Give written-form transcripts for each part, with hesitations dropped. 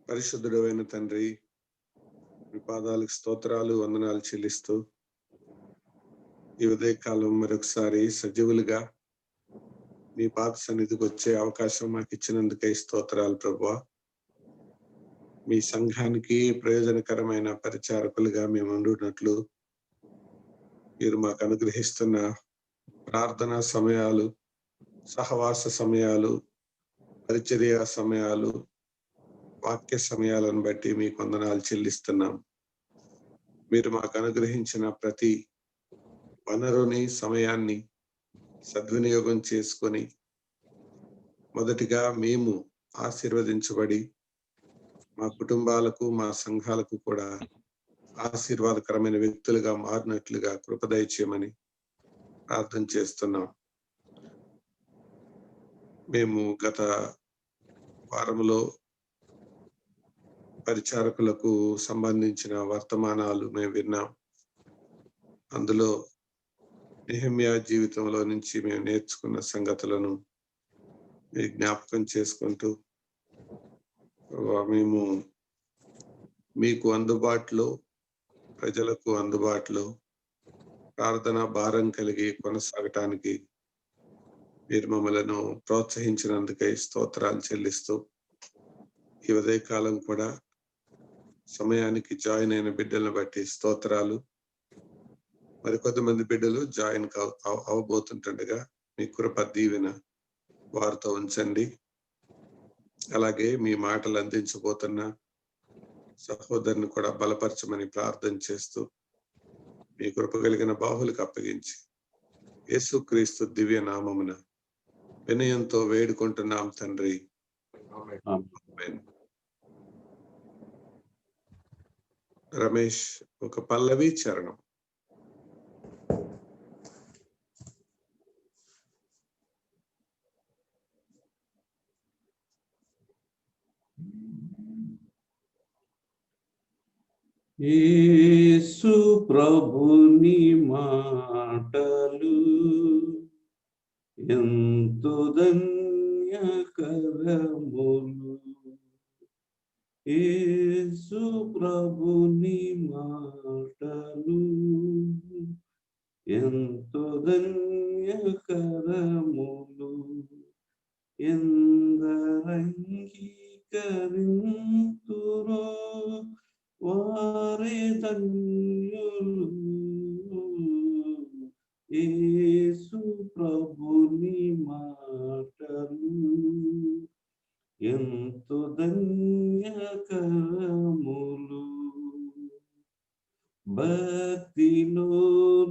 పరిశుద్ధుడు అయిన తండ్రి, మీ పాదాలకు స్తోత్రాలు, వందనాలు చెల్లిస్తూ ఈ ఉదయకాలం మరొకసారి సజీవులుగా మీ పాద సన్నిధికి వచ్చే అవకాశం మాకు ఇచ్చినందుకై స్తోత్రాలు ప్రభువా. మీ సంఘానికి ప్రయోజనకరమైన పరిచారకులుగా మేము ఉండునట్లు మీరు మాకు అనుగ్రహిస్తున్న ప్రార్థనా సమయాలు, సహవాస సమయాలు, పరిచర్య సమయాలు, వాక్య సమయాలను బట్టి మీకు వందనాలు చెల్లిస్తున్నాం. మీరు మాకు అనుగ్రహించిన ప్రతి వనరుని, సమయాన్ని సద్వినియోగం చేసుకొని మొదటిగా మేము ఆశీర్వదించబడి మా కుటుంబాలకు, మా సంఘాలకు కూడా ఆశీర్వాదకరమైన వ్యక్తులుగా మారినట్లుగా కృప దయచేయమని ప్రార్థన చేస్తున్నాం. మేము గత వారంలో పరిచారకులకు సంబంధించిన వర్తమానాలు మేము విన్నాం. అందులో నెహెమ్యా జీవితంలో నుంచి మేము నేర్చుకున్న సంగతులను జ్ఞాపకం చేసుకుంటూ మేము మీకు అందుబాటులో, ప్రజలకు అందుబాటులో ప్రార్థనా భారం కలిగి కొనసాగటానికి మీరు మమ్మలను ప్రోత్సహించినందుకై స్తోత్రాలు చెల్లిస్తూ ఈ ఉదయకాలం కూడా సమయానికి జాయిన్ అయిన బిడ్డలను బట్టి స్తోత్రాలు. మరి కొంతమంది బిడ్డలు జాయిన్ అవబోతుండగా మీ కృప దీవెన వారితో ఉంచండి. అలాగే మీ మాటలు అందించబోతున్న సహోదరుని కూడా బలపరచమని ప్రార్థన చేస్తూ మీ కృప కలిగిన బాహులకు అప్పగించి యేసుక్రీస్తు దివ్య నామమున వినయంతో వేడుకుంటున్నాం తండ్రి. ఆమేన్. రమేష్, ఒక పల్లవి చరణం. యేసు ప్రభుని మాటలు ఎంతో ధన్యకరములు. యేసు ప్రభుని మాటలు ఎంతో ధన్యకరములు. ఎందరంగీకరింతురో వారే ధన్యులు. యేసు ప్రభుని మాటలు ఎంతో ధన్యకరములు. భక్తిలో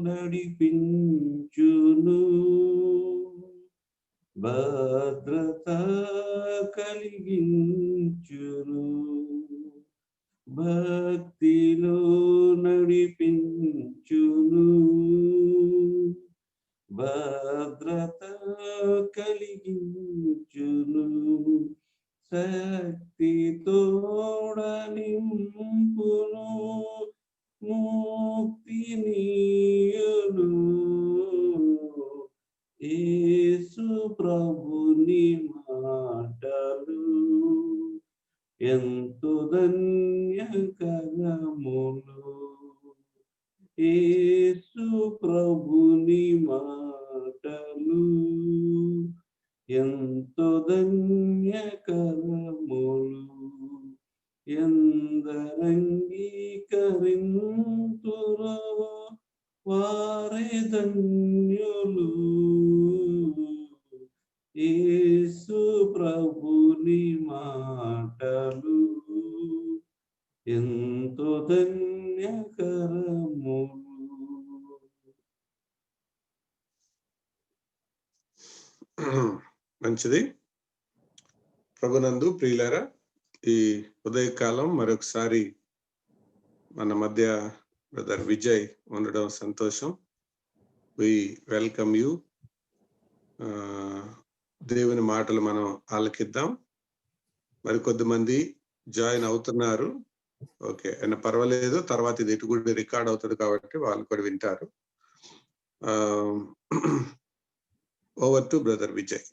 నడిపించును, భద్రత కలిగించును. భక్తిలో నడిపించును, భద్రత కలిగించును. శక్తి తోడనింపును, ముక్తినీయును. యేసు ప్రభుని మాటలు ఎంతో ధన్యకరములు. యేసు ప్రభుని మాటలు ఎంతో ధన్యకరములు. ఎందరంగీకరింతురో వారే ధన్యులు. యేసు ప్రభుని మాటలు ఎంతో ధన్యకరములు. మంచిది. ప్రభునందు ప్రియులారా, ఈ ఉదయకాలం మరొకసారి మన మధ్య బ్రదర్ విజయ్ ఉండడం సంతోషం. We welcome you. దేవుని మాటలు మనం ఆలకిద్దాం. మరి కొద్దిమంది జాయిన్ అవుతున్నారు. ఓకే, అయినా పర్వాలేదు, తర్వాత ఇది ఎటు కూడా రికార్డ్ అవుతుంది కాబట్టి వాళ్ళు కూడా వింటారు. Over to brother Vijay.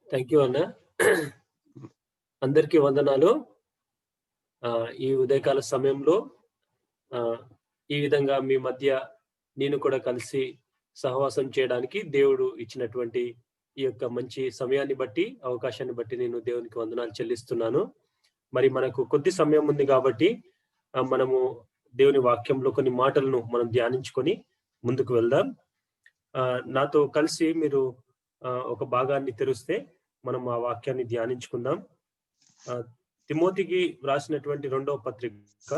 Thank you అన్న. అందరికీ వందనాలు. ఈ ఉదయకాల సమయంలో ఈ విధంగా మీ మధ్య నేను కూడా కలిసి సహవాసం చేయడానికి దేవుడు ఇచ్చినటువంటి ఈ యొక్క మంచి సమయాన్ని బట్టి, అవకాశాన్ని బట్టి నేను దేవునికి వందనాలు చెల్లిస్తున్నాను. మరి మనకు కొద్ది సమయం ఉంది కాబట్టి మనము దేవుని వాక్యంలో కొన్ని మాటలను మనం ధ్యానించుకొని ముందుకు వెళ్దాం. నాతో కలిసి మీరు ఒక భాగాన్ని తెరిస్తే మనం ఆ వాక్యాన్ని ధ్యానించుకుందాం. తిమోతికి రాసినటువంటి 2వ పత్రిక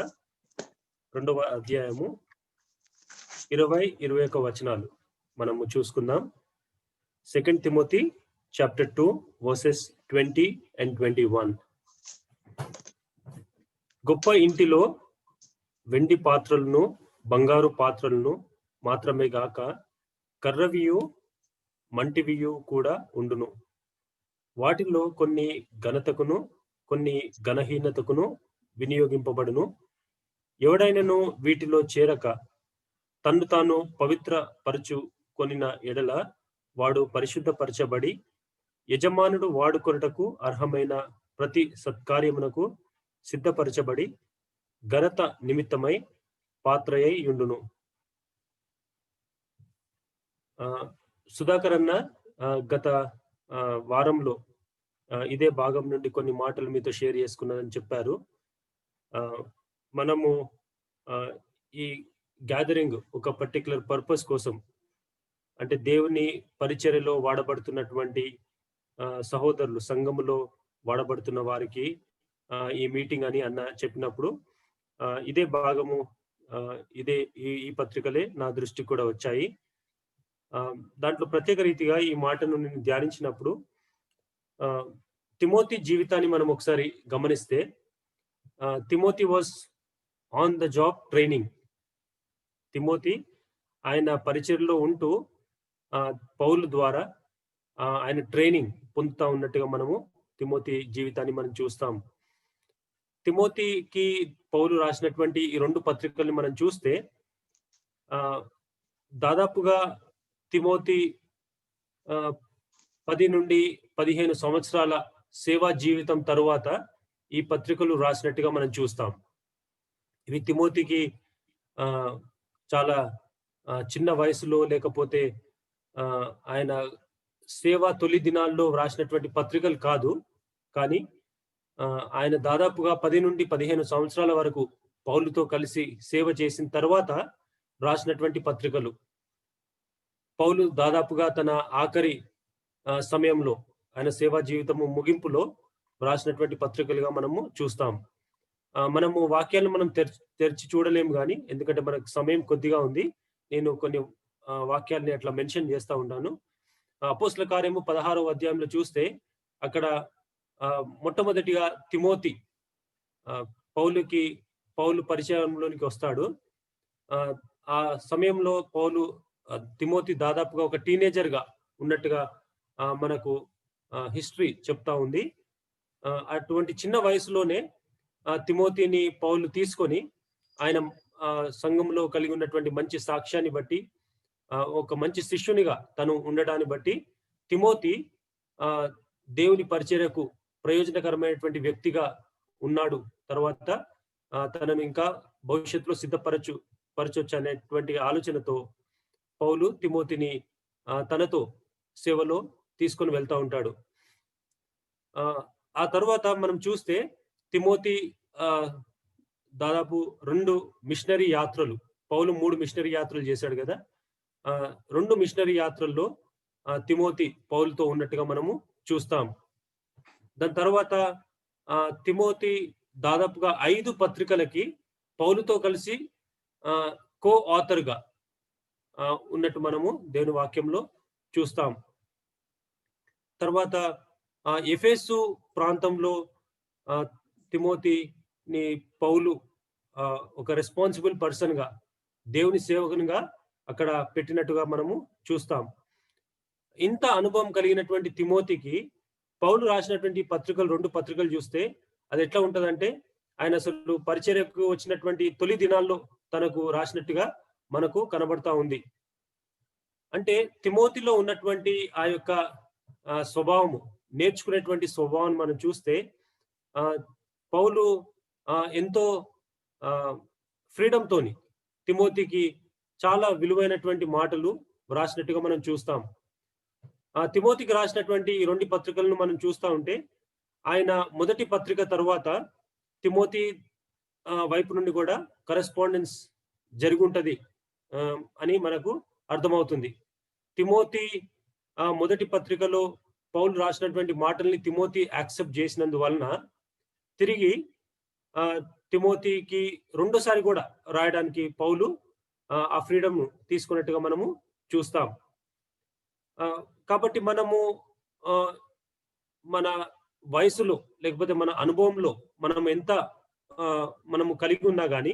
2వ అధ్యాయము 20-21 వచనాలు మనము చూసుకుందాం. 2 Timothy chapter 2 verses 20 and 21. గొప్ప ఇంటిలో వెండి పాత్రలను, బంగారు పాత్రలను మాత్రమే గాక కర్రవియు మంటివియు కూడా ఉండును. వాటిలో కొన్ని ఘనతకును, కొన్ని ఘనహీనతకును వినియోగింపబడును. ఎవడైనను వీటిలో చేరక తన్ను తాను పవిత్ర పరచు కొనిన ఎడల వాడు పరిశుద్ధపరచబడి యజమానుడు వాడుకొనుటకు అర్హమైన ప్రతి సత్కార్యమునకు సిద్ధపరచబడి ఘనత నిమిత్తమై పాత్రయై యుండును. సుధాకర్ అన్న గత వారంలో ఇదే భాగం నుండి కొన్ని మాటలు మీతో షేర్ చేసుకున్నానని చెప్పారు. మనము ఈ గ్యాదరింగ్ ఒక పర్టికులర్ పర్పస్ కోసం, అంటే దేవుని పరిచర్యలో వాడబడుతున్నటువంటి సహోదరులు, సంఘములో వాడబడుతున్న వారికి ఈ మీటింగ్ అని అన్న చెప్పినప్పుడు ఇదే భాగము, ఇదే ఈ పత్రికలే నా దృష్టికి కూడా వచ్చాయి. దాంట్లో ప్రత్యేక రీతిగా ఈ మాటను నేను ధ్యానించినప్పుడు తిమోతి జీవితాన్ని మనం ఒకసారి గమనిస్తే, Timothy was on the job training. Timothy ఆయన పరిచర్యలో ఉంటూ పౌలు ద్వారా ఆయన ట్రైనింగ్ పొందుతా ఉన్నట్టుగా మనము తిమోతి జీవితాన్ని మనం చూస్తాం. తిమోతికి పౌలు రాసినటువంటి ఈ 2 పత్రికల్ని మనం చూస్తే దాదాపుగా తిమోతి 10 నుండి 15 సంవత్సరాల సేవా జీవితం తరువాత ఈ పత్రికలు రాసినట్టుగా మనం చూస్తాం. ఇవి తిమోతికి చాలా చిన్న వయసులో, లేకపోతే ఆయన సేవా తొలి దినాల్లో రాసినటువంటి పత్రికలు కాదు. కానీ ఆయన దాదాపుగా 10 నుండి 15 సంవత్సరాల వరకు పౌలుతో కలిసి సేవ చేసిన తర్వాత రాసినటువంటి పత్రికలు. పౌలు దాదాపుగా తన ఆఖరి సమయంలో, ఆయన సేవా జీవితము ముగింపులో రాసినటువంటి పత్రికలుగా మనము చూస్తాం. మనము వాక్యాలను మనం తెరిచి చూడలేము కానీ, ఎందుకంటే మనకు సమయం కొద్దిగా ఉంది. నేను కొన్ని వాక్యాలని అట్లా మెన్షన్ చేస్తా ఉంటాను. అపోస్తల కార్యము 16వ అధ్యాయంలో చూస్తే అక్కడ మొట్టమొదటిగా తిమోతి పౌలు పరిచయంలోనికి వస్తాడు. ఆ సమయంలో తిమోతి దాదాపుగా ఒక టీనేజర్ గా ఉన్నట్టుగా మనకు హిస్టరీ చెప్తా ఉంది. అటువంటి చిన్న వయసులోనే తిమోతిని పౌలు తీసుకొని ఆయన సంఘంలో కలిగి ఉన్నటువంటి మంచి సాక్ష్యాన్ని బట్టి, ఒక మంచి శిష్యునిగా తను ఉండడాన్ని బట్టి తిమోతి దేవుని పరిచర్యకు ప్రయోజనకరమైనటువంటి వ్యక్తిగా ఉన్నాడు. తర్వాత తనను ఇంకా భవిష్యత్తులో సిద్ధపరచొచ్చు అనేటువంటి ఆలోచనతో పౌలు తిమోతిని తనతో సేవలో తీసుకొని వెళ్తా ఉంటాడు. ఆ తర్వాత మనం చూస్తే తిమోతి దాదాపు 2 మిషనరీ యాత్రలు, పౌలు 3 మిషనరీ యాత్రలు చేశాడు కదా. 2 మిషనరీ యాత్రల్లో తిమోతి పౌలుతో ఉన్నట్టుగా మనము చూస్తాం. దాని తర్వాత తిమోతి దాదాపుగా 5 పత్రికలకి పౌలుతో కలిసి కో ఆథర్ గా ఉన్నట్టు మనము దేవుని వాక్యంలో చూస్తాం. తర్వాత ఎఫెసు ప్రాంతంలో తిమోతిని పౌలు ఒక రెస్పాన్సిబుల్ పర్సన్ గా, దేవుని సేవకునిగా అక్కడ పెట్టినట్టుగా మనము చూస్తాం. ఇంత అనుభవం కలిగినటువంటి తిమోతికి పౌలు రాసినటువంటి పత్రికలు, 2 పత్రికలు చూస్తే అది ఎట్లా ఉంటదంటే, ఆయన అసలు పరిచర్యకు వచ్చినటువంటి తొలి దినాల్లో తనకు రాసినట్టుగా మనకు కనబడతా ఉంది. అంటే తిమోతిలో ఉన్నటువంటి ఆ యొక్క స్వభావము, నేర్చుకునేటువంటి స్వభావం మనం చూస్తే పౌలు ఎంతో ఫ్రీడమ్ తోని తిమోతికి చాలా విలువైనటువంటి మాటలు రాసినట్టుగా మనం చూస్తాం. తిమోతికి రాసినటువంటి ఈ 2 పత్రికలను మనం చూస్తా ఉంటే ఆయన మొదటి పత్రిక తరువాత తిమోతి వైపు నుండి కూడా కరెస్పాండెన్స్ జరుగుంటది అని మనకు అర్థమవుతుంది. తిమోతి మొదటి పత్రికలో పౌలు రాసినటువంటి మాటల్ని తిమోతి యాక్సెప్ట్ చేసినందువలన తిరిగి తిమోతికి రెండోసారి కూడా రాయడానికి పౌలు ఆ ఫ్రీడమ్ తీసుకున్నట్టుగా మనము చూస్తాం. కాబట్టి మనము మన వయసులో లేకపోతే మన అనుభవంలో మనం ఎంత మనము కలిగి ఉన్నా గాని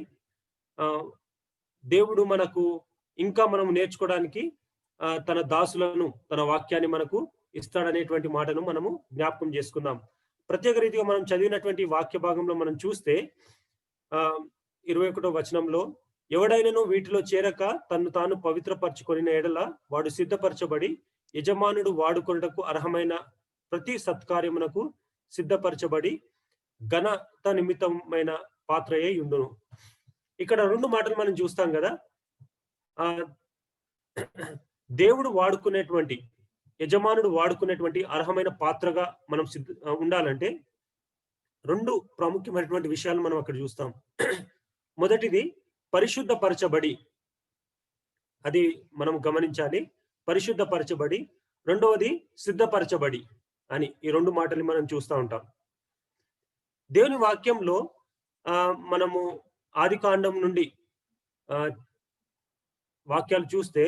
దేవుడు మనకు ఇంకా మనం నేర్చుకోవడానికి తన దాసులను తన వాక్యాన్ని మనకు ఇస్తాడనేటువంటి మాటను మనము జ్ఞాపకం చేసుకుందాం. ప్రత్యేక రీతిగా మనం చదివినటువంటి వాక్య భాగంలో మనం చూస్తే 21వ వచనంలో ఎవడైనను వీటిలో చేరక తన్ను తాను పవిత్రపరచుకొనిన ఎడల వాడు సిద్ధపరచబడి యజమానుడు వాడుకొనుటకు అర్హమైన ప్రతి సత్కార్యమునకు సిద్ధపరచబడి ఘనత నిమిత్తమైన పాత్రయే ఉండును. ఇక్కడ 2 మాటలు మనం చూస్తాం కదా. దేవుడు వాడుకునేటువంటి యజమానుడు వాడుకునేటువంటి అర్హమైన పాత్రగా మనం ఉండాలంటే 2 ప్రాముఖ్యమైనటువంటి విషయాలు మనం అక్కడ చూస్తాం. మొదటిది పరిశుద్ధపరచబడి, అది మనం గమనించాలి. పరిశుద్ధపరచబడి. రెండవది సిద్ధపరచబడి అని ఈ 2 మాటలు మనం చూస్తూ ఉంటాం. దేవుని వాక్యంలో మనము ఆదికాండం నుండి వాక్యాలు చూస్తే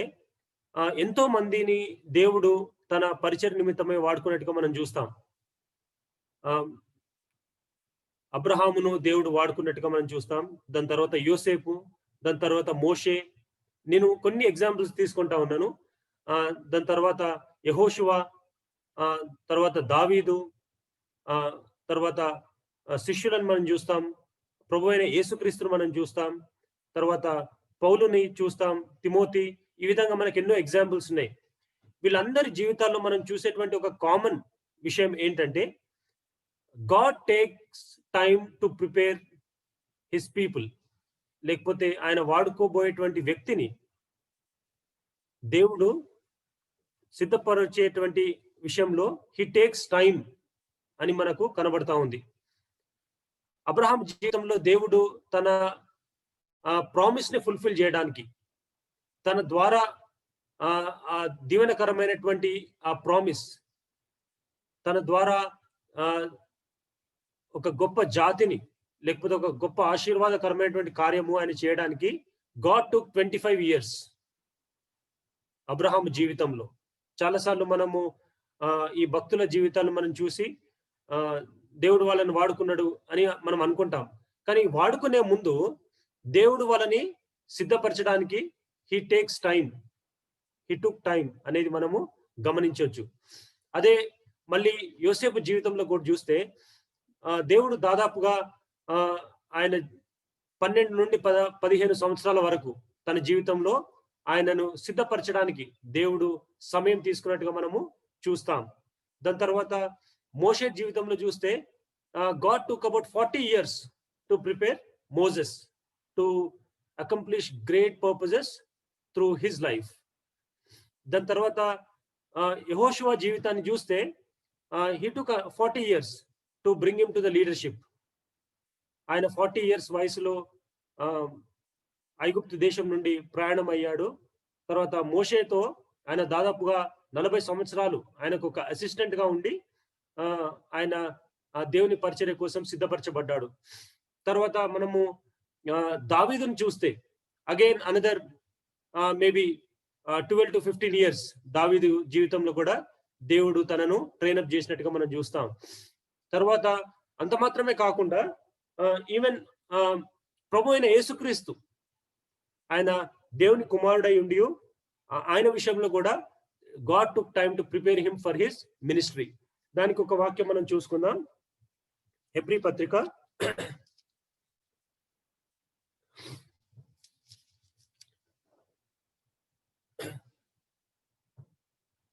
ఎంతో మందిని దేవుడు తన పరిచర్య నిమిత్తమై వాడుకున్నట్టుగా మనం చూస్తాం. అబ్రహామును దేవుడు వాడుకున్నట్టుగా మనం చూస్తాం. దాని తర్వాత యోసేపు, దాని తర్వాత మోషే. నేను కొన్ని ఎగ్జాంపుల్స్ తీసుకుంటా ఉన్నాను. దాని తర్వాత యెహోషువ, తర్వాత దావీదు, తర్వాత శిష్యులను మనం చూస్తాం. ప్రభు అయిన యేసుక్రీస్తును మనం చూస్తాం. తర్వాత పౌలుని చూస్తాం, తిమోతి. ఈ విధంగా మనకు ఎన్నో ఎగ్జాంపుల్స్ ఉన్నాయి. వీళ్ళందరి జీవితాల్లో మనం చూసేటువంటి ఒక కామన్ విషయం ఏంటంటే God takes time to prepare his people. లేకపోతే ఆయన వాడుకోబోయేటువంటి వ్యక్తిని దేవుడు సిద్ధపరిచేటువంటి విషయంలో హీ టేక్స్ టైం అని మనకు కనబడతా ఉంది. అబ్రహాం జీవితంలో దేవుడు తన ప్రామిస్ ని ఫుల్ఫిల్ చేయడానికి తన ద్వారా ఆ దీవెనకరమైనటువంటి ఆ ప్రామిస్ తన ద్వారా ఒక గొప్ప జాతిని లేకపోతే ఒక గొప్ప ఆశీర్వాదకరమైనటువంటి కార్యము ఆయన చేయడానికి గాడ్ టుక్ 25 years అబ్రహాం జీవితంలో. చాలాసార్లు మనము ఈ భక్తుల జీవితాలను మనం చూసి దేవుడు వాళ్ళని వాడుకున్నాడు అని మనం అనుకుంటాం. కానీ వాడుకునే ముందు దేవుడు వాళ్ళని సిద్ధపరచడానికి he takes time, he took time అనేది మనము గమనించవచ్చు. అదే మళ్ళీ యోసేపు జీవితంలో కూడా చూస్తే దేవుడు దాదాపుగా ఆయన 12 నుండి 15 సంవత్సరాల వరకు తన జీవితంలో ఆయనను సిద్ధపరచడానికి దేవుడు సమయం తీసుకున్నట్టుగా మనము చూస్తాం. దాని తర్వాత మోషే జీవితంలో చూస్తే God took about 40 years to prepare Moses to accomplish great purposes through his life. దాని తర్వాత యెహోషువ జీవితాన్ని చూస్తే he took 40 years to bring him to the leadership. ఆయన 40 years వయసులో ఐగుప్తు దేశం నుండి ప్రయాణం అయ్యాడు. తర్వాత మోషేతో ఆయన దాదాపుగా 40 సంవత్సరాలు ఆయనకు ఒక అసిస్టెంట్ గా ఉండి ఆయన దేవుని పరిచర్య కోసం సిద్ధపరచబడ్డాడు. తర్వాత మనము దావీదుని చూస్తే again another maybe 12 to 15 years దావీదు జీవితంలో కూడా దేవుడు తనను ట్రైనప్ చేసినట్టుగా మనం చూస్తాం. తర్వాత అంత మాత్రమే కాకుండా ఈవెన్ ప్రభు అయిన యేసుక్రీస్తు ఆయన దేవుని కుమారుడై ఉండి ఆయన విషయంలో కూడా God took time to prepare him for his ministry. దానికి ఒక వాక్యం మనం చూసుకుందాం. హెబ్రీ పత్రిక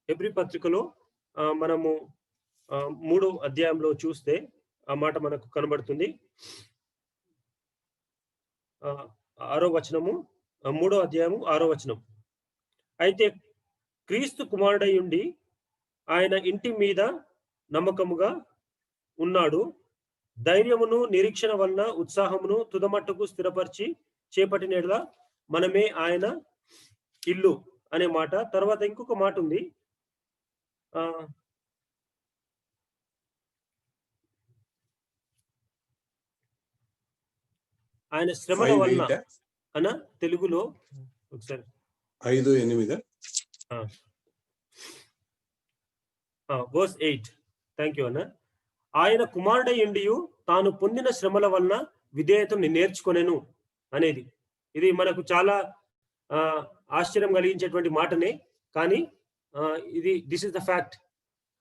10వ మనము 3వ అధ్యాయంలో చూస్తే ఆ మాట మనకు కనబడుతుంది. 6వ వచనము, 3వ అధ్యాయము 6వ వచనం. అయితే క్రీస్తు కుమారుడై ఉండి ఆయన ఇంటి మీద నమ్మకముగా ఉన్నాడు. ధైర్యమును నిరీక్షణ వలన ఉత్సాహమును తుదమట్టుకు స్థిరపరిచి చేపట్టిన యెడల మనమే ఆయన ఇల్లు అనే మాట. తర్వాత ఇంకొక మాట ఉంది. ఆయన శ్రమల వలన అన్న తెలుగులో ఒకసారి 5:8 verse 8. థ్యాంక్ యూ అన్న. ఆయన కుమారుడై ఉండియు తాను పొందిన శ్రమల వలన విధేయతను నేర్చుకొనెను అనేది. ఇది మనకు చాలా ఆశ్చర్యం కలిగించేటువంటి మాటనే. కానీ దిస్ ఇస్ ద ఫ్యాక్ట్.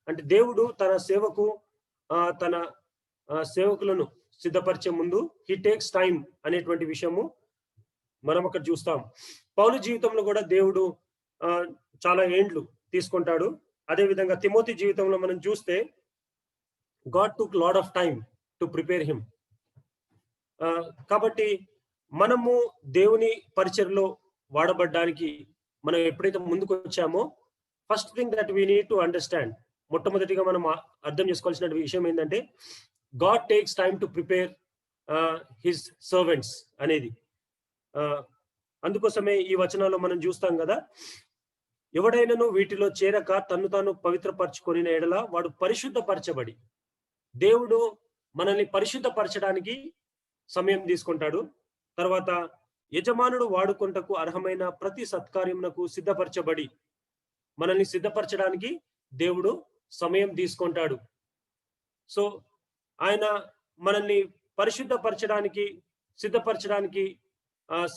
అంటే దేవుడు తన సేవకు తన సేవకులను సిద్ధపరిచే ముందు హీ టేక్స్ టైం అనేటువంటి విషయము మనం అక్కడ చూస్తాం. పౌలు జీవితంలో కూడా దేవుడు చాలా ఏండ్లు తీసుకుంటాడు. అదే విధంగా తిమోతి జీవితంలో మనం చూస్తే God took lot of time to prepare him. కాబట్టి మనము దేవుని పరిచర్లో వాడబడ్డానికి మనం ఎప్పుడైతే ముందుకు వచ్చామో, first thing that we need to understand, మొట్టమొదటిగా మనం అర్థం చేసుకోవాల్సిన విషయం ఏంటంటే God takes time to prepare his servants అనేది. అందుకోసమే ఈ వచనాల్లో మనం చూస్తాం కదా, ఎవడైనాను వీటిలో చేరక తన్ను తాను పవిత్రపరచుకొని ఎడల వాడు పరిశుద్ధపరచబడి, దేవుడు మనల్ని పరిశుద్ధపరచడానికి సమయం తీసుకుంటాడు. తర్వాత యజమానుడు వాడుకొంటకు అర్హమైన ప్రతి సత్కార్యమునకు సిద్ధపరచబడి, మనల్ని సిద్ధపరచడానికి దేవుడు సమయం తీసుకుంటాడు. సో ఆయన మనల్ని పరిశుద్ధపరచడానికి, సిద్ధపరచడానికి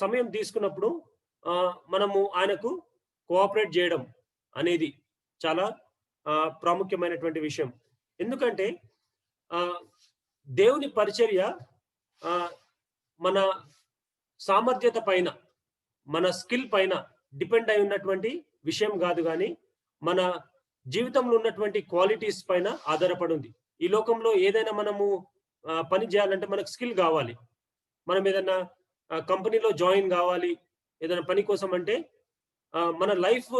సమయం తీసుకున్నప్పుడు మనము ఆయనకు కోఆపరేట్ చేయడం అనేది చాలా ప్రాముఖ్యమైనటువంటి విషయం. ఎందుకంటే దేవుని పరిచర్య మన సామర్థ్యత పైన, మన స్కిల్ పైన డిపెండ్ అయి ఉన్నటువంటి విషయం కాదు, కానీ మన జీవితంలో ఉన్నటువంటి క్వాలిటీస్ పైన ఆధారపడి ఉంది. ఈ లోకంలో ఏదైనా మనము పని చేయాలంటే మనకు స్కిల్ కావాలి. మనం ఏదైనా కంపెనీలో జాయిన్ కావాలి ఏదైనా పని కోసం అంటే మన లైఫ్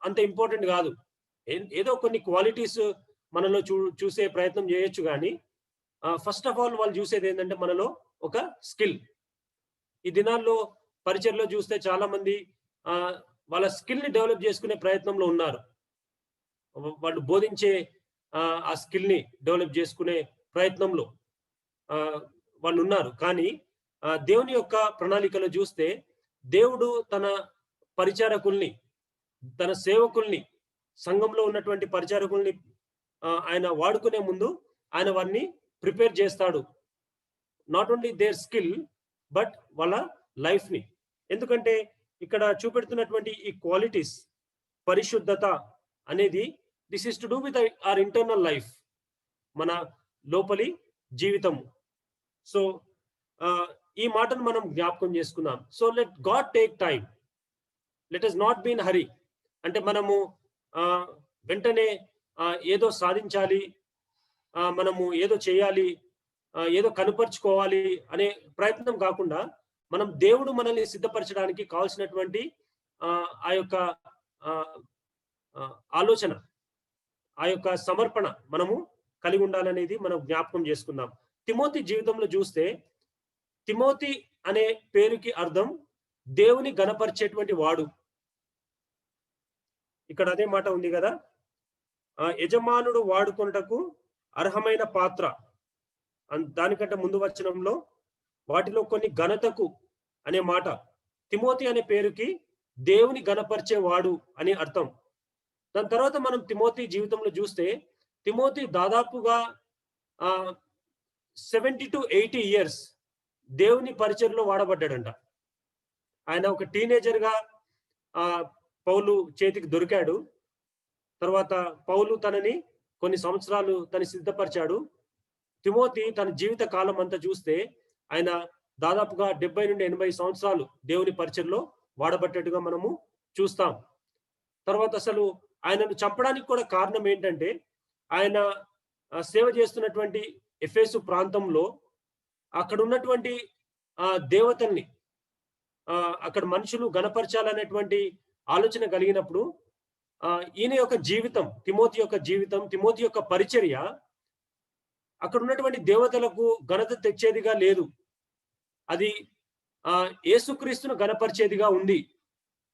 అంత ఇంపార్టెంట్ కాదు. ఏదో కొన్ని క్వాలిటీస్ మనలో చూసే ప్రయత్నం చేయొచ్చు, కానీ ఫస్ట్ ఆఫ్ ఆల్ వాళ్ళు చూసేది ఏంటంటే మనలో ఒక స్కిల్. ఈ దినాల్లో పరిచర్లో చూస్తే చాలా మంది వాళ్ళ స్కిల్ ని డెవలప్ చేసుకునే ప్రయత్నంలో ఉన్నారు. వాళ్ళు బోధించే ఆ స్కిల్ ని డెవలప్ చేసుకునే ప్రయత్నంలో వాళ్ళు ఉన్నారు. కానీ దేవుని యొక్క ప్రణాళికలో చూస్తే దేవుడు తన పరిచారకుల్ని, తన సేవకుల్ని, సంఘంలో ఉన్నటువంటి పరిచారకుల్ని ఆయన వాడుకునే ముందు ఆయన వారిని ప్రిపేర్ చేస్తాడు. Not only their skill but వాళ్ళ లైఫ్ ని. ఎందుకంటే ఇక్కడ చూపెడుతున్నటువంటి ఈ క్వాలిటీస్, పరిశుద్ధత అనేది this is to do with our internal life, మన లోపలి జీవితం. సో ఈ మాటను మనం జ్ఞాపకం చేసుకుందాం. So let God take time, let us not be in hurry. అంటే మనము వెంటనే ఏదో సాధించాలి, మనము ఏదో చేయాలి, ఏదో కనుపరుచుకోవాలి అనే ప్రయత్నం కాకుండా, మనం దేవుడు మనల్ని సిద్ధపరచడానికి కావాల్సినటువంటి ఆ యొక్క ఆలోచన, ఆ యొక్క సమర్పణ మనము కలిగి ఉండాలనేది మనం జ్ఞాపకం చేసుకుందాం. తిమోతి జీవితంలో చూస్తే, తిమోతి అనే పేరుకి అర్థం దేవుని గణపరిచేటువంటి వాడు. ఇక్కడ అదే మాట ఉంది కదా, యజమానుడు వాడుకొనుటకు అర్హమైన పాత్ర. దానికంటే ముందు వచనంలో వాటిలో కొన్ని ఘనతకు అనే మాట. తిమోతి అనే పేరుకి దేవుని గణపరిచేవాడు అని అర్థం. దాని తర్వాత మనం తిమోతి జీవితంలో చూస్తే, తిమోతి దాదాపుగా 70 to 80 years దేవుని పరిచర్లో వాడబడ్డాడంట. ఆయన ఒక టీనేజర్ గా పౌలు చేతికి దొరికాడు. తర్వాత పౌలు తనని కొన్ని సంవత్సరాలు తను సిద్ధపరిచాడు. తిమోతి తన జీవిత కాలం అంతా చూస్తే ఆయన దాదాపుగా 70 నుండి 80 సంవత్సరాలు దేవుని పరిచర్లో వాడబట్టేట్టుగా మనము చూస్తాం. తర్వాత అసలు ఆయనను చంపడానికి కూడా కారణం ఏంటంటే, ఆయన సేవ చేస్తున్నటువంటి ఎఫెసు ప్రాంతంలో అక్కడ ఉన్నటువంటి దేవతల్ని అక్కడ మనుషులు గణపరచాలనేటువంటి ఆలోచన కలిగినప్పుడు ఈయన యొక్క జీవితం, తిమోతి యొక్క జీవితం, తిమోతి యొక్క పరిచర్య అక్కడ ఉన్నటువంటి దేవతలకు ఘనత తెచ్చేదిగా లేదు. అది యేసుక్రీస్తును గణపరిచేదిగా ఉంది.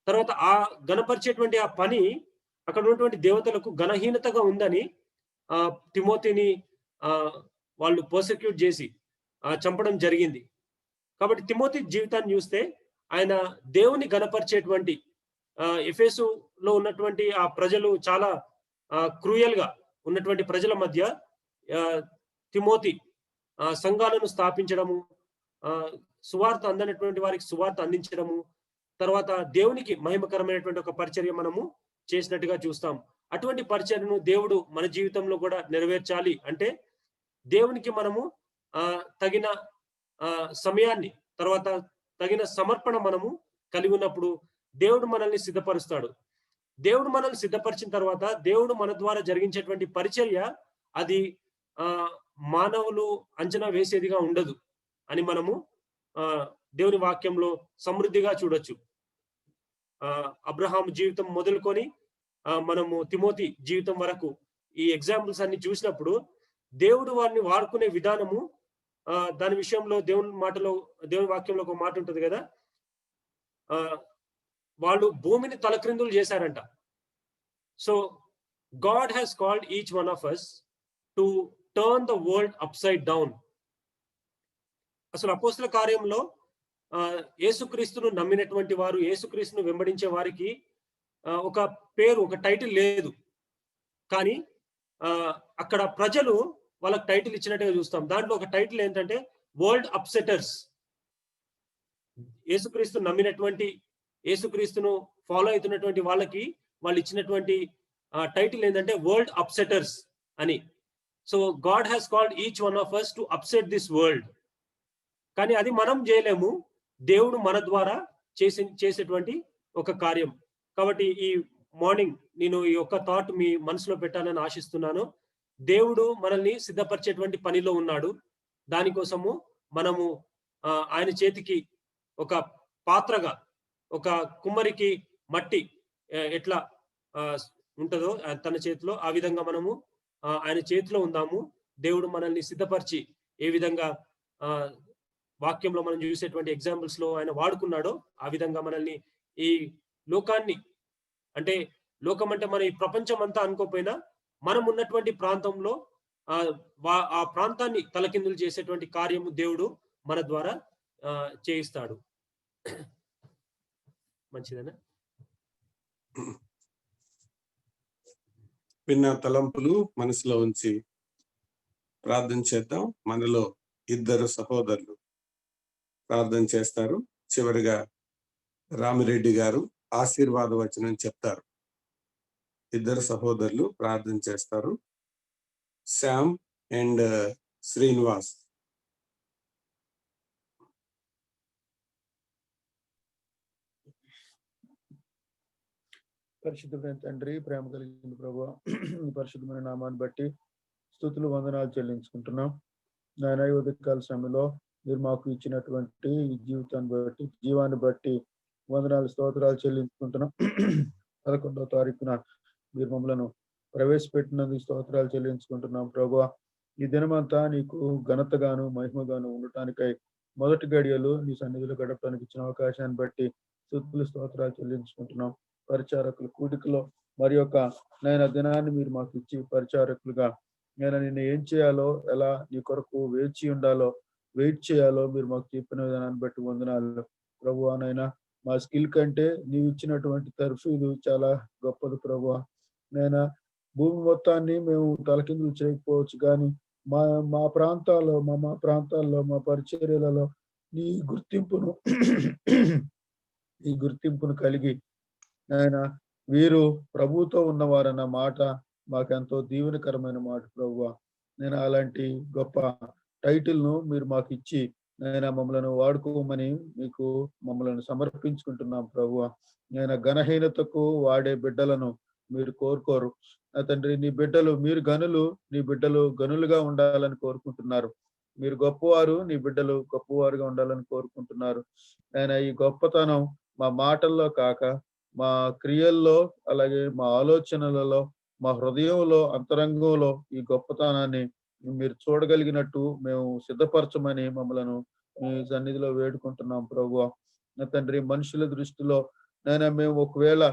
తర్వాత ఆ గణపరిచేటువంటి ఆ పని అక్కడ ఉన్నటువంటి దేవతలకు ఘనహీనతగా ఉందని తిమోతిని వాళ్ళు పర్సిక్యూట్ చేసి చంపడం జరిగింది. కాబట్టి తిమోతి జీవితాన్ని చూస్తే ఆయన దేవుని గణపరిచేటువంటి ఎఫెసులో ఉన్నటువంటి ఆ ప్రజలు చాలా క్రూయల్ గా ఉన్నటువంటి ప్రజల మధ్య తిమోతి సంఘాలను స్థాపించడము, సువార్త అందనటువంటి వారికి సువార్త అందించడము, తర్వాత దేవునికి మహిమకరమైనటువంటి ఒక పరిచర్య మనము చేసినట్టుగా చూస్తాం. అటువంటి పరిచర్యను దేవుడు మన జీవితంలో కూడా నెరవేర్చాలి అంటే దేవునికి మనము తగిన సమయాన్ని, తర్వాత తగిన సమర్పణ మనము కలిగి ఉన్నప్పుడు దేవుడు మనల్ని సిద్ధపరుస్తాడు. దేవుడు మనల్ని సిద్ధపరిచిన తర్వాత దేవుడు మన ద్వారా జరిగించేటువంటి పరిచర్య అది మానవులు అంచనా వేసేదిగా ఉండదు అని మనము దేవుని వాక్యంలో సమృద్ధిగా చూడొచ్చు. అబ్రహాం జీవితం మొదలుకొని మనము తిమోతి జీవితం వరకు ఈ ఎగ్జాంపుల్స్ అన్ని చూసినప్పుడు దేవుడు వారిని వాడుకునే విధానము, దాని విషయంలో దేవుని వాక్యంలో ఒక మాట ఉంటుంది కదా, వాళ్ళు భూమిని తలక్రిందులు చేశారంట. So God has called each one of us to turn the world upside down. అసలు అపోస్తల కార్యంలో యేసుక్రీస్తును నమ్మినటువంటి వారు, యేసుక్రీస్తును వెంబడించే వారికి ఒక పేరు, ఒక టైటిల్ లేదు. కానీ అక్కడ ప్రజలు వాళ్ళకి టైటిల్ ఇచ్చినట్టుగా చూస్తాం. దాంట్లో ఒక టైటిల్ ఏంటంటే వరల్డ్ అప్సెటర్స్. యేసుక్రీస్తును నమ్మినటువంటి, యేసుక్రీస్తును ఫాలో అవుతున్నటువంటి వాళ్ళకి వాళ్ళు ఇచ్చినటువంటి టైటిల్ ఏంటంటే వరల్డ్ అప్సెటర్స్ అని. So God has called each one of us to upset this world. కానీ అది మనం చేయలేము, దేవుడు మన ద్వారా చేసేటువంటి ఒక కార్యం. కాబట్టి ఈ మార్నింగ్ నేను ఈ యొక్క థాట్ మీ మనసులో పెట్టాలని ఆశిస్తున్నాను. దేవుడు మనల్ని సిద్ధపరిచేటువంటి పనిలో ఉన్నాడు. దానికోసము మనము ఆయన చేతికి ఒక పాత్రగా, ఒక కుమ్మరికి మట్టి ఎట్లా ఉంటుందో తన చేతిలో, ఆ విధంగా మనము ఆయన చేతిలో ఉందాము. దేవుడు మనల్ని సిద్ధపరిచి ఏ విధంగా వాక్యంలో మనం చూసేటువంటి ఎగ్జాంపుల్స్ లో ఆయన వాడుకున్నాడో ఆ విధంగా మనల్ని ఈ లోకాన్ని, అంటే లోకం అంటే మన ఈ ప్రపంచం అంతా అనుకోపోయినా మనం ఉన్నటువంటి ప్రాంతంలో ఆ ప్రాంతాన్ని తలకిందులు చేసేటువంటి కార్యము దేవుడు మన ద్వారా చేయిస్తాడు. మంచిదేనా? విన్న తలంపులు మనసులో ఉంచి ప్రార్థన చేద్దాం. మనలో ఇద్దరు సహోదరులు ప్రార్థన చేస్తారు. చివరిగా రామిరెడ్డి గారు ఆశీర్వాద వచనం చెప్తారు. ఇద్దరు సహోదరులు ప్రార్థన చేస్తారు, శ్యామ్ అండ్ శ్రీనివాస్. పరిశుద్ధమైన తండ్రి, ప్రేమ కలిగిన ప్రభువా, పరిశుద్ధమైన నామాన్ని బట్టి స్తుతులు, వందనాలు చెల్లించుకుంటున్నాం. నాయన ఈ ఉదయకాల సమయంలో మీరు మాకు ఇచ్చినటువంటి జీవితాన్ని బట్టి, జీవాన్ని బట్టి వందనాలు, స్తోత్రాలు చెల్లించుకుంటున్నాం. 11వ తారీఖున మీరు మమ్మలను ప్రవేశపెట్టినందుకు స్తోత్రాలు చెల్లించుకుంటున్నాం. ప్రభువా, ఈ దినమంతా నీకు ఘనతగాను మహిమగాను ఉండటానికై మొదటి గడియలు నీ సన్నిధిలో గడపడానికి ఇచ్చిన అవకాశాన్ని బట్టి స్తుతులు, స్తోత్రాలు చెల్లించుకుంటున్నాం. పరిచారకుల కూడికలో మరి యొక్క నేను దినాన్ని మీరు మాకు ఇచ్చి పరిచారకులుగా నేను నిన్ను ఏం చేయాలో, ఎలా నీ కొరకు వెయిట్ చేయాలో మీరు మాకు చెప్పిన విధానాన్ని బట్టి వందనాలు. ప్రభువా, నైనా మా స్కిల్ కంటే నీవు ఇచ్చినటువంటి తర్ఫీదు చాలా గొప్పది. ప్రభువా, నైనా భూమి మొత్తాన్ని మేము తలకిందులు చేయకపోవచ్చు, కానీ మా ప్రాంతాల్లో మా పరిచర్యలలో నీ గుర్తింపును కలిగి ఆయన వీరు ప్రభుతో ఉన్నవారన్న మాట మాకెంతో దీవెనకరమైన మాట. ప్రభువా, నేను అలాంటి గొప్ప టైటిల్ ను మీరు మాకు ఇచ్చి నేను మమ్మల్ని వాడుకోమని మీకు మమ్మల్ని సమర్పించుకుంటున్నాం. ప్రభువా, నేను ఘనహీనతకు వాడే బిడ్డలను మీరు కోరుకోరు. తండ్రి నీ బిడ్డలు మీరు గనులు, నీ బిడ్డలు గనులుగా ఉండాలని కోరుకుంటున్నారు. మీరు గొప్పవారు, నీ బిడ్డలు గొప్పవారుగా ఉండాలని కోరుకుంటున్నారు. ఆయన ఈ గొప్పతనం మా మాటల్లో కాక మా క్రియల్లో, అలాగే మా ఆలోచనలలో, మా హృదయంలో, అంతరంగంలో ఈ గొప్పతనాన్ని మీరు చూడగలిగినట్టు మేము సిద్ధపరచమని మమ్మలను మీ సన్నిధిలో వేడుకుంటున్నాం ప్రభువా. తండ్రి మనుషుల దృష్టిలో నైనా మేము ఒకవేళ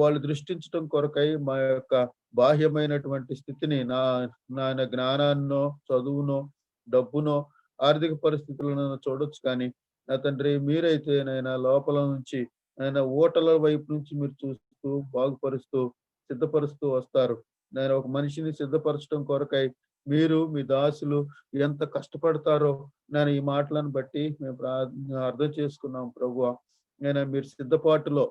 వాళ్ళు దృష్టించడం కొరకై మా యొక్క బాహ్యమైనటువంటి స్థితిని నాయన జ్ఞానాన్నో, చదువునో, డబ్బునో, ఆర్థిక పరిస్థితులను చూడొచ్చు, కానీ నా తండ్రి మీరైతే నైనా లోపల నుంచి ఆయన ఓటల వైపు నుంచి మీరు చూస్తూ బాగుపరుస్తూ సిద్ధపరుస్తూ వస్తారు. నేను ఒక మనిషిని సిద్ధపరచడం కొరకై మీరు మీ దాసులు ఎంత కష్టపడతారో నేను ఈ మాటలను బట్టి మేము అర్థం చేసుకున్నాం ప్రభువా. నేను మీరు సిద్ధపాటులో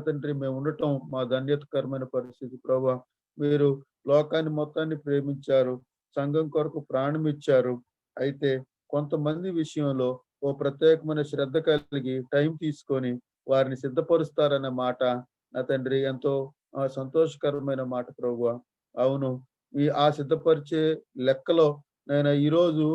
తండ్రి మేము ఉండటం మా ధన్యతకరమైన పరిస్థితి ప్రభువా. మీరు లోకాన్ని మొత్తాన్ని ప్రేమించారు, సంఘం కొరకు ప్రాణం ఇచ్చారు. అయితే కొంతమంది విషయంలో ఓ ప్రత్యేకమైన శ్రద్ధ కలిగి టైం తీసుకొని వారిని సిద్ధపరుస్తారన్న మాట నా తండ్రి ఎంతో సంతోషకరమైన మాట ప్రభువా. అవును, ఆ సిద్ధపరిచే లెక్కలో నేను ఈరోజు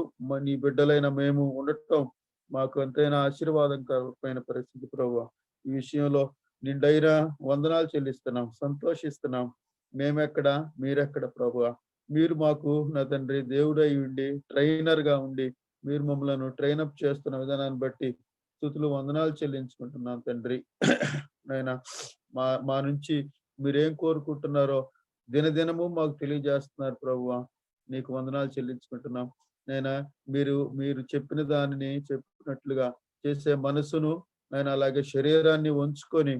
నీ బిడ్డలైన మేము ఉండటం మాకు ఎంతైనా ఆశీర్వాదకరమైన పరిస్థితి ప్రభువా. ఈ విషయంలో నిండైన వందనాలు చెల్లిస్తున్నాం, సంతోషిస్తున్నాం. మేమెక్కడ మీరెక్కడ ప్రభువా. మీరు మాకు నా తండ్రి దేవుడై ఉండి ట్రైనర్ గా ఉండి మీరు మమ్మల్ని ట్రైనప్ చేస్తున్న విధానాన్ని బట్టి స్తుతులు వందనాలు చెల్లించుకుంటున్నాం తండ్రి. నాయనా మా నుంచి మీరేం కోరుకుంటున్నారో దినదినము మాకు తెలియజేస్తున్నారు ప్రభువా. నీకు వందనాలు చెల్లించుకుంటున్నాం. నైనా మీరు చెప్పిన దానిని చెప్పినట్లుగా చేసే మనసును నేను అలాగే శరీరాన్ని ఉంచుకొని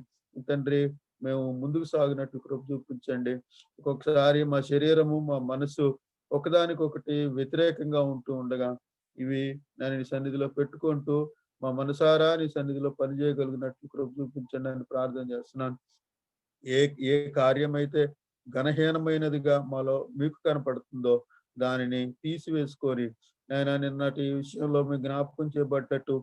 తండ్రి మేము ముందుకు సాగినట్లు కృప చూపించండి. ఒక్కొక్కసారి మా శరీరము మా మనసు ఒకదానికొకటి వ్యతిరేకంగా ఉంటూ ఉండగా ఇవి నేను నీ సన్నిధిలో పెట్టుకుంటూ మా మనసారా నీ సన్నిధిలో పనిచేయగలిగినట్లు కృప చూపించండి అని ప్రార్థన చేస్తున్నాను. ఏ కార్యమైతే ఘనహీనమైనదిగా మాలో మీకు కనపడుతుందో దానిని తీసివేసుకొని నేను నిన్నటి విషయంలో మీ జ్ఞాపకం చేయబడ్డట్టు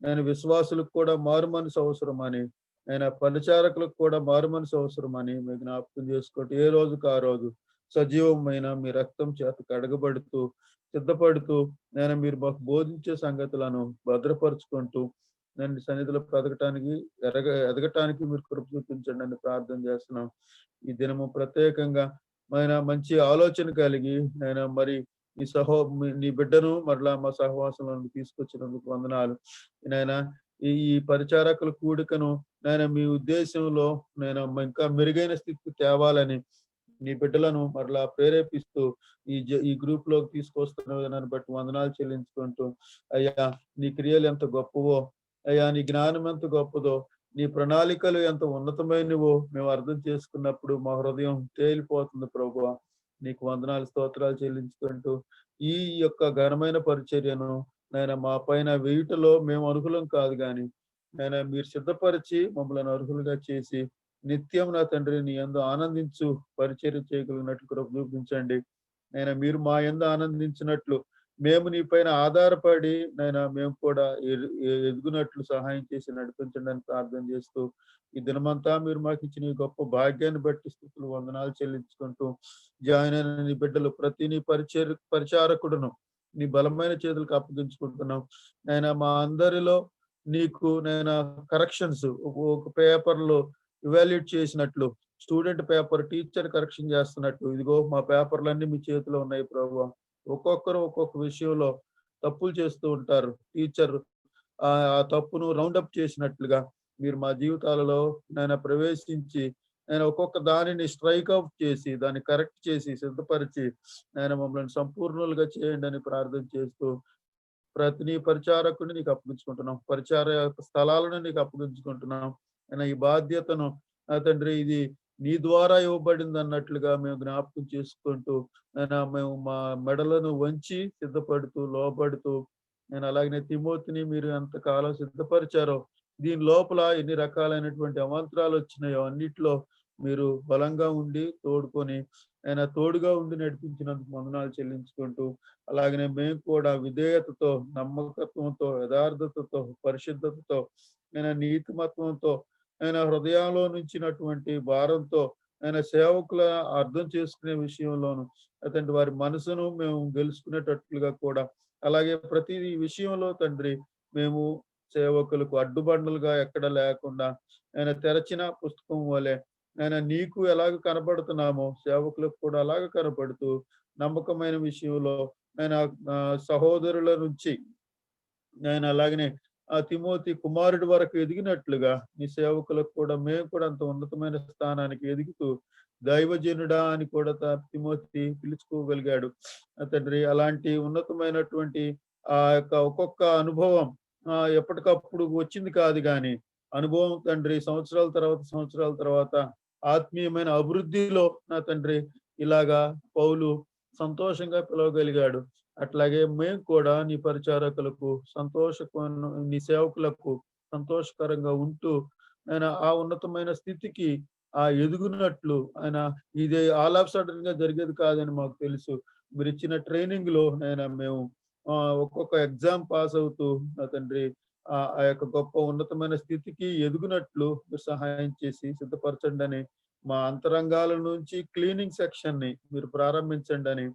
నేను విశ్వాసులకు కూడా మారు మనసు అవసరమని, నేను పరిచారకులకు కూడా మారు మనసు అవసరమని మీ జ్ఞాపకం చేసుకోండి. ఏ రోజుకు ఆ రోజు సజీవమైన మీ రక్తం చేత కడగబడుతూ సిద్ధపడుతూ నేను మీరు మాకు బోధించే సంగతులను భద్రపరుచుకుంటూ నేను సన్నిధిలో ఎదగటానికి మీరు కృప చూపించండి అని ప్రార్థన చేస్తున్నాం. ఈ దినము ప్రత్యేకంగా మంచి ఆలోచన కలిగి నేను మరి నీ బిడ్డను మరలా మా సహవాసంలో తీసుకొచ్చినందుకు వందనాలు. నాయన ఈ పరిచారకుల కూడికను నేను మీ ఉద్దేశంలో నేను ఇంకా మెరుగైన స్థితికి తేవాలని నీ బిడ్డలను మరలా ప్రేరేపిస్తూ ఈ గ్రూప్ లోకి తీసుకొస్తున్న విధానాన్ని బట్టి వందనాలు చెల్లించుకుంటూ అయ్యా నీ క్రియలు ఎంత గొప్పవో, అయ్యా నీ జ్ఞానం ఎంత గొప్పదో, నీ ప్రణాళికలు ఎంత ఉన్నతమైనవో మేము అర్థం చేసుకున్నప్పుడు మా హృదయం తేలిపోతుంది ప్రభువా. నీకు వందనాలు స్తోత్రాలు చెల్లించుకుంటూ ఈ యొక్క ఘనమైన పరిచర్యను నేను మా పైన వేయుటలో మేము అర్హులం కాదు, కానీ నేను మీరు సిద్ధపరిచి మమ్మల్ని అర్హులుగా చేసి నిత్యం నా తండ్రి నీ యందు ఆనందించు పరిచర్య చేయగలిగినట్లు కృప చూపించండి. మీరు మా యందు ఆనందించినట్లు మేము నీ పైన ఆధారపడి మేము కూడా ఎదుగునట్లు సహాయం చేసి నడిపించండి అని ప్రార్థన చేస్తూ ఈ దినమంతా మీరు మాకు ఇచ్చిన ఈ గొప్ప భాగ్యాన్ని బట్టి స్థుతులు వందనాలు చెల్లించుకుంటూ జాయిన్ అయిన నీ బిడ్డలు ప్రతి నీ పరిచారకుడును నీ బలమైన చేతులకు అప్పగించుకుంటున్నాం. మా అందరిలో నీకు కరెక్షన్స్ ఒక పేపర్లో ఇవాల్యుయేట్ చేసినట్లు, స్టూడెంట్ పేపర్ టీచర్ కరెక్షన్ చేస్తున్నట్టు ఇదిగో మా పేపర్లన్నీ మీ చేతిలో ఉన్నాయి ప్రభువా. ఒక్కొక్కరు ఒక్కొక్క విషయంలో తప్పులు చేస్తూ ఉంటారు. టీచర్ ఆ తప్పును రౌండప్ చేసినట్లుగా మీరు మా జీవితాలలో ప్రవేశించి ఒక్కొక్క దానిని స్ట్రైక్ అవుట్ చేసి దాన్ని కరెక్ట్ చేసి సిద్ధపరిచి మమ్మల్ని సంపూర్ణులుగా చేయండి అని ప్రార్థన చేస్తూ ప్రతి నీ పరిచారకుని నీకు అప్పగించుకుంటున్నాం, పరిచార స్థలాలను నీకు అప్పగించుకుంటున్నాం. ఈ బాధ్యతను తండ్రి ఇది నీ ద్వారా ఇవ్వబడింది అన్నట్లుగా మేము జ్ఞాపకం చేసుకుంటూ మేము మా మెడలను వంచి సిద్ధపడుతూ లోబడుతూ అలాగనే తిమోతిని మీరు ఎంతకాలం సిద్ధపరిచారో దీని లోపల ఎన్ని రకాలైనటువంటి అవాంతరాలు వచ్చినాయో అన్నిట్లో మీరు బలంగా ఉండి తోడుగా ఉండి నడిపించినందుకు వందనాలు చెల్లించుకుంటూ అలాగనే మేము కూడా విధేయతతో, నమ్మకత్వంతో, యథార్థతతో, పరిశుద్ధతతో, నీతిమత్వంతో హృదయంలో నుంచినటువంటి భారంతో ఆయన సేవకుల అర్థం చేసుకునే విషయంలోను తండ్రి వారి మనసును మేము గెలుచుకునేటట్లుగా కూడా అలాగే ప్రతి విషయంలో తండ్రి మేము సేవకులకు అడ్డుబండలుగా ఎక్కడ లేకుండా ఆయన తెరచిన పుస్తకం వలె ఆయన నీకు ఎలాగ కనపడుతున్నామో సేవకులకు కూడా అలాగ కనపడుతూ నమ్మకమైన విషయంలో ఆయన సహోదరుల నుంచి ఆయన అలాగనే ఆ తిమోతి కుమారుడి వరకు ఎదిగినట్లుగా నీ సేవకులకు కూడా మేము కూడా అంత ఉన్నతమైన స్థానానికి ఎదుగుతూ దైవజనుడా అని కూడా తిమోతి పిలుచుకోగలిగాడు తండ్రి. అలాంటి ఉన్నతమైనటువంటి ఆ యొక్క ఒక్కొక్క అనుభవం ఎప్పటికప్పుడు వచ్చింది కాదు కానీ అనుభవం తండ్రి సంవత్సరాల తర్వాత ఆత్మీయమైన అభివృద్ధిలో నా తండ్రి ఇలాగా పౌలు సంతోషంగా పిలవగలిగాడు. అట్లాగే మేము కూడా నీ పరిచారకులకు నీ సేవకులకు సంతోషకరంగా ఉంటూ ఆయన ఆ ఉన్నతమైన స్థితికి ఎదుగునట్లు ఆయన ఇది ఆల్ ఆఫ్ సడన్ గా జరిగేది కాదని మాకు తెలుసు. మీరు ఇచ్చిన ట్రైనింగ్ లో ఆయన మేము ఒక్కొక్క ఎగ్జామ్ పాస్ అవుతూ నా తండ్రి ఆ యొక్క గొప్ప ఉన్నతమైన స్థితికి ఎదుగునట్లు మీరు సహాయం చేసి సిద్ధపరచండి అని, మా అంతరంగాల నుంచి క్లీనింగ్ సెక్షన్ ని మీరు ప్రారంభించండి అని,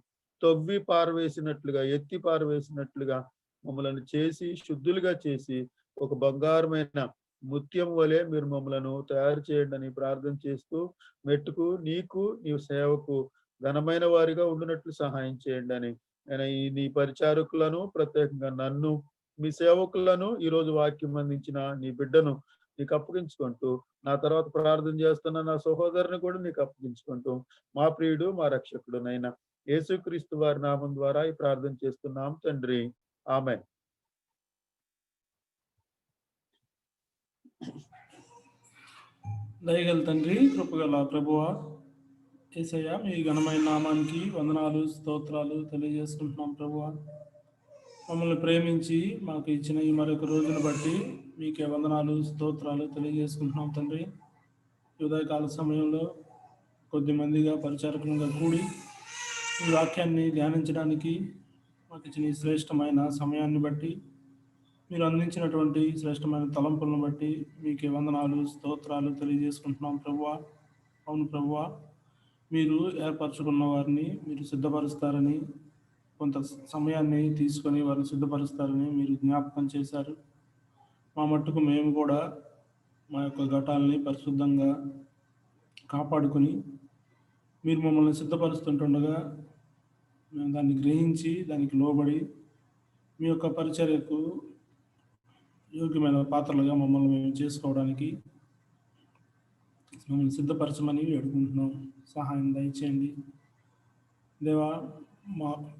తవ్వి పారవేసినట్లుగా ఎత్తి పారవేసినట్లుగా మమ్మల్ని చేసి శుద్ధులుగా చేసి ఒక బంగారమైన ముత్యం వలె మీరు మమ్మలను తయారు చేయండి అని ప్రార్థన చేస్తూ మెట్టుకు నీకు నీ సేవకు ఘనమైన వారిగా ఉండినట్లు సహాయం చేయండి అని నీ పరిచారకులను ప్రత్యేకంగా నన్ను మీ సేవకులను ఈ రోజు వాక్యం అందించిన నీ బిడ్డను నీకు అప్పగించుకుంటూ నా తర్వాత ప్రార్థన చేస్తున్న నా సహోదరుని కూడా నీకు అప్పగించుకుంటూ మా ప్రియుడు మా రక్షకుడు నైనా యేసుక్రీస్తు వారి నామం ద్వారా ఈ ప్రార్థన చేస్తున్నాం తండ్రి, ఆమేన్. దయగల తండ్రి, కృపగల ప్రభువా యేసయ్య, మీ ఘనమైన నామానికి వందనాలు స్తోత్రాలు తెలియజేసుకుంటున్నాం ప్రభువా. మమ్మల్ని ప్రేమించి మాకు ఇచ్చిన ఈ మరొక రోజును బట్టి మీకే వందనాలు స్తోత్రాలు తెలియజేసుకుంటున్నాం తండ్రి. ఉదయకాల సమయంలో కొద్దిమందిగా పరిచారకులుగా కూడి ఈ వాక్యాన్ని ధ్యానించడానికి మాకు ఇచ్చిన ఈ శ్రేష్టమైన సమయాన్ని బట్టి, మీరు అందించినటువంటి శ్రేష్టమైన తలంపులను బట్టి మీకే వందనాలు స్తోత్రాలు తెలియజేసుకుంటున్నాం ప్రభువా. అవును ప్రభువా, మీరు ఏర్పరచుకున్న వారిని మీరు సిద్ధపరుస్తారని, కొంత సమయాన్ని తీసుకొని వారిని సిద్ధపరుస్తారని మీరు జ్ఞాపకం చేశారు. మా మట్టుకు మేము కూడా మా యొక్క ఘటాలని పరిశుద్ధంగా కాపాడుకొని మీరు మమ్మల్ని సిద్ధపరుస్తుంటుండగా మేము దాన్ని గ్రహించి దానికి లోబడి మీ యొక్క పరిచర్యకు యోగ్యమైన పాత్రలుగా మమ్మల్ని మేము చేసుకోవడానికి మమ్మల్ని సిద్ధపరచమని వేడుకుంటున్నాం. సహాయం దయచేయండి దేవా.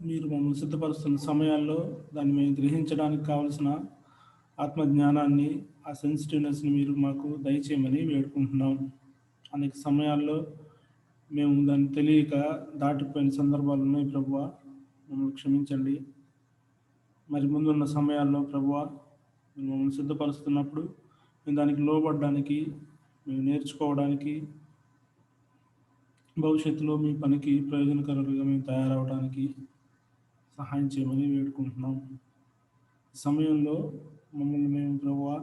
మీరు మమ్మల్ని సిద్ధపరుస్తున్న సమయాల్లో దాన్ని మేము గ్రహించడానికి కావలసిన ఆత్మజ్ఞానాన్ని, ఆ సెన్సిటివ్నెస్ని మీరు మాకు దయచేయమని వేడుకుంటున్నాం. అనేక సమయాల్లో మేము దాన్ని తెలియక దాటిపోయిన సందర్భాలు ఉన్నాయి ప్రభువా, మమ్మల్ని క్షమించండి. మరి ముందున్న సమయాల్లో ప్రభువా మీరు మమ్మల్ని సిద్ధపరుస్తున్నప్పుడు మేము దానికి లోబడడానికి, మేము నేర్చుకోవడానికి, భవిష్యత్తులో మీ పనికి ప్రయోజనకరంగా మేము తయారవడానికి సహాయం చేయమని వేడుకుంటున్నాం. ఈ సమయంలో మమ్మల్ని మేము ప్రభువా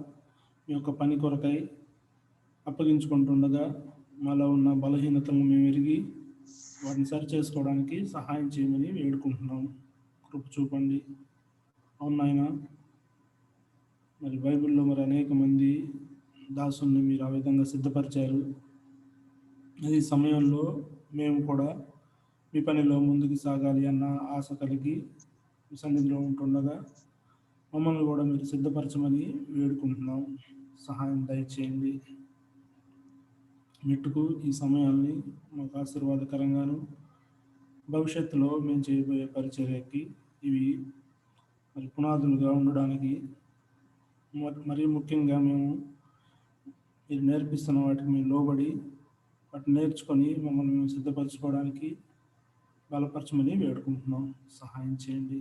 మీ యొక్క పని కొరకై అప్పగించుకుంటుండగా మాలో ఉన్న బలహీనతలను మేము ఎరిగి వాటిని సరి చేసుకోవడానికి సహాయం చేయమని వేడుకుంటున్నాం. కృప చూపండి. అవును నాయనా, మరి బైబిల్లో మరి అనేక మంది దాసుల్ని మీరు ఆ విధంగా సిద్ధపరిచారు. ఈ సమయంలో మేము కూడా మీ పనిలో ముందుకు సాగాలి అన్న ఆశ కలిగి మీ సన్నిధిలో ఉంటుండగా మమ్మల్ని కూడా మీరు సిద్ధపరచమని వేడుకుంటున్నాం. సహాయం దయచేయండి. మెట్టుకు ఈ సమయాన్ని మాకు ఆశీర్వాదకరంగాను, భవిష్యత్తులో మేము చేయబోయే పరిచర్యకి ఇవి మరి పునాదులుగా ఉండడానికి, మరీ ముఖ్యంగా మేము మీరు నేర్పిస్తున్న వాటికి మేము లోబడి వాటిని నేర్చుకొని మమ్మల్ని మేము సిద్ధపరచుకోవడానికి బలపరచమని వేడుకుంటున్నాం. సహాయం చేయండి.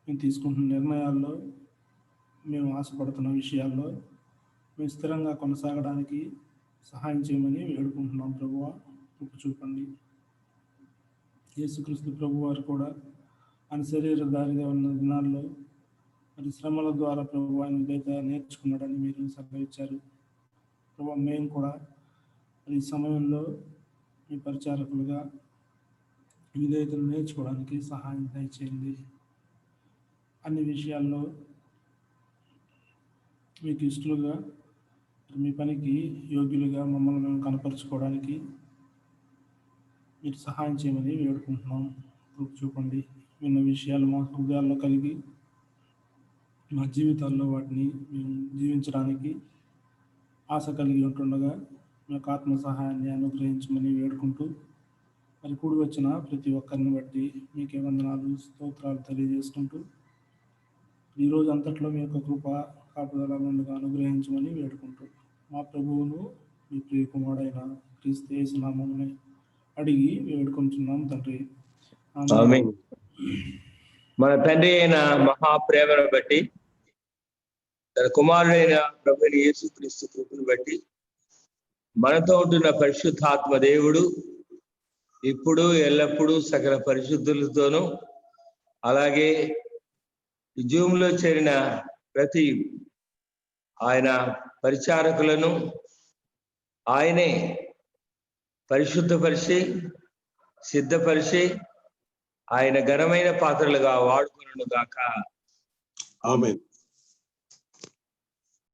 మేము తీసుకుంటున్న నిర్ణయాల్లో, మేము ఆశపడుతున్న విషయాల్లో మేము స్థిరంగా కొనసాగడానికి సహాయం చేయమని వేడుకుంటున్నాం ప్రభువా. కృప చూపండి. యేసుక్రీస్తు ప్రభు వారు కూడా ఆయన శరీరధారిగా ఉన్న దినాల్లో మరి శ్రమల ద్వారా ప్రభు ఆయన విధేయత నేర్చుకున్నాడని మీరు సెలవిచ్చారు. ప్రభు మేము కూడా ఈ సమయంలో మీ పరిచారకులుగా విధేయతను నేర్చుకోవడానికి సహాయం దయచేయండి. అన్ని విషయాల్లో మీకు ఇష్టలుగా మీ పనికి యోగ్యులుగా మమ్మల్ని మేము కనపరుచుకోవడానికి మీరు సహాయం చేయమని వేడుకుంటున్నాం. చూపండి. విన్న విషయాలు మా హృదయాల్లో కలిగి మా జీవితాల్లో వాటిని మేము జీవించడానికి ఆశ కలిగి ఉంటుండగా మీకు ఆత్మ సహాయాన్ని అనుగ్రహించమని వేడుకుంటూ మరి కూడి వచ్చిన ప్రతి ఒక్కరిని బట్టి మీకే వందనాలు స్తోత్రాలు తెలియజేసుకుంటూ ఈరోజు అంతట్లో మీ యొక్క కృప కాపుదల నుండిగా అనుగ్రహించమని వేడుకుంటూ మా ప్రభువును మీ ప్రియ కుమారుడైన క్రీస్తు యేసు నామమున అడిగి వేడుకుంటున్నాం తండ్రి. ఆమేన్. మన తండ్రి అయిన మహాప్రేమను బట్టి తన కుమారుడైన ప్రభువైన యేసుక్రీస్తు కృపను బట్టి మనతో ఉంటున్న పరిశుద్ధాత్మ దేవుడు ఇప్పుడు ఎల్లప్పుడూ సకల పరిశుద్ధులతోనూ అలాగే జూమ్లో చేరిన ప్రతి ఆయన పరిచారకులను ఆయనే పరిశుద్ధపరిచి సిద్ధపరిచి ఆయన ఘనమైన పాత్రలుగా వాడుకొనుగాక. ఆమేన్.